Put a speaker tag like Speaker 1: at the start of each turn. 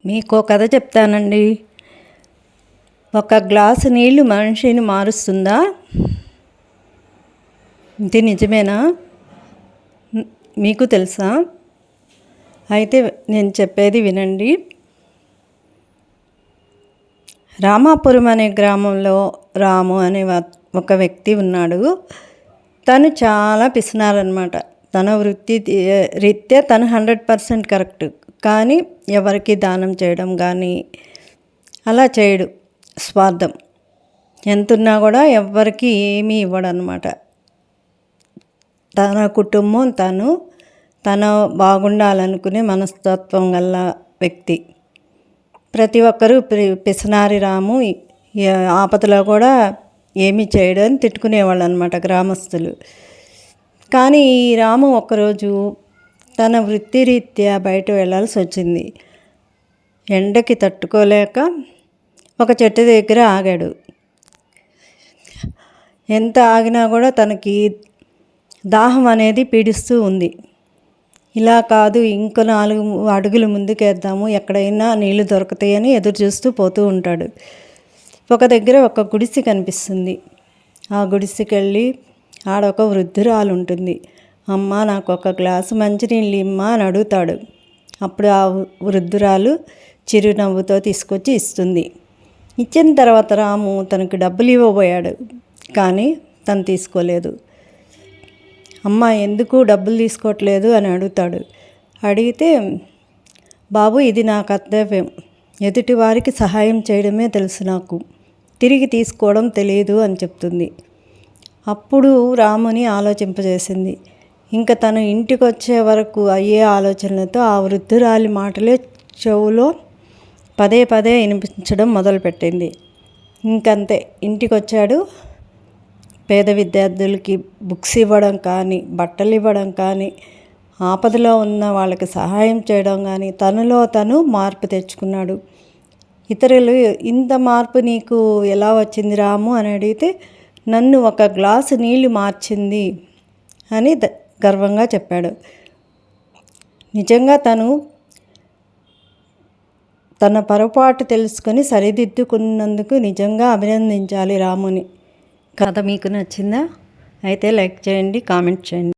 Speaker 1: మీకో కథ చెప్తానండి. ఒక గ్లాసు నీళ్లు మనిషిని మారుస్తుందా? ఇది నిజమేనా? మీకు తెలుసా? అయితే నేను చెప్పేది వినండి. రామాపురం అనే గ్రామంలో రాము అనే ఒక వ్యక్తి ఉన్నాడు. తను చాలా పిసినారనమాట. తన వృత్తి రీత్యా తను 100% కరెక్ట్. కానీ ఎవరికి దానం చేయడం కానీ అలా చేయడు. స్వార్థం. ఎంతున్నా కూడా ఎవ్వరికి ఏమీ ఇవ్వడనమాట. తన కుటుంబం తన బాగుండాలనుకునే మనస్తత్వం గల వ్యక్తి. ప్రతి ఒక్కరూ పిసినారి రాము ఆపదలో కూడా ఏమీ చేయడని తిట్టుకునేవాళ్ళు అనమాట గ్రామస్తులు. కానీ ఈ రాము ఒకరోజు తన వృత్తిరీత్యా బయట వెళ్ళాల్సి వచ్చింది. ఎండకి తట్టుకోలేక ఒక చెట్టు దగ్గర ఆగాడు. ఎంత ఆగినా కూడా తనకి దాహం అనేది పీడిస్తూ ఉంది. ఇలా కాదు, ఇంకో 4 అడుగులు ముందుకేద్దాము, ఎక్కడైనా నీళ్లు దొరుకుతాయని ఎదురు చూస్తూ పోతూ ఉంటాడు. ఒక దగ్గర ఒక గుడిసె కనిపిస్తుంది. ఆ గుడిసెకెళ్ళి ఆడొక వృద్ధురాలు ఉంటుంది. అమ్మ, నాకు ఒక గ్లాసు మంచినీళ్ళు ఇమ్మా అని అడుగుతాడు. అప్పుడు ఆ వృద్ధురాలు చిరునవ్వుతో తీసుకొచ్చి ఇస్తుంది. ఇచ్చిన తర్వాత రాము తనకు డబ్బులు ఇవ్వబోయాడు. కానీ తను తీసుకోలేదు. అమ్మ, ఎందుకు డబ్బులు తీసుకోవట్లేదు అని అడుగుతాడు. అడిగితే, బాబు, ఇది నా కర్తవ్యం. ఎదుటి వారికి సహాయం చేయడమే తెలుసు నాకు, తిరిగి తీసుకోవడం తెలియదు అని చెప్తుంది. అప్పుడు రాముని ఆలోచింపజేసింది. ఇంకా తను ఇంటికి వచ్చే వరకు అయ్యే ఆలోచనలతో ఆ వృద్ధురాలి మాటలే చెవులో పదే పదే వినిపించడం మొదలుపెట్టింది. ఇంకంతే, ఇంటికి వచ్చాడు. పేద విద్యార్థులకి బుక్స్ ఇవ్వడం కానీ, బట్టలు ఇవ్వడం కానీ, ఆపదలో ఉన్న వాళ్ళకి సహాయం చేయడం కానీ తనలో తను మార్పు తెచ్చుకున్నాడు. ఇతరులు, ఇంత మార్పు నీకు ఎలా వచ్చింది రాము అని అడిగితే, నన్ను ఒక గ్లాసు నీళ్లు మార్చింది అని గర్వంగా చెప్పాడు. నిజంగా తన పొరపాటు తెలుసుకొని సరిదిద్దుకున్నందుకు నిజంగా అభినందించాలి రాముని. కథ మీకు నచ్చిందా? అయితే లైక్ చేయండి, కామెంట్ చేయండి.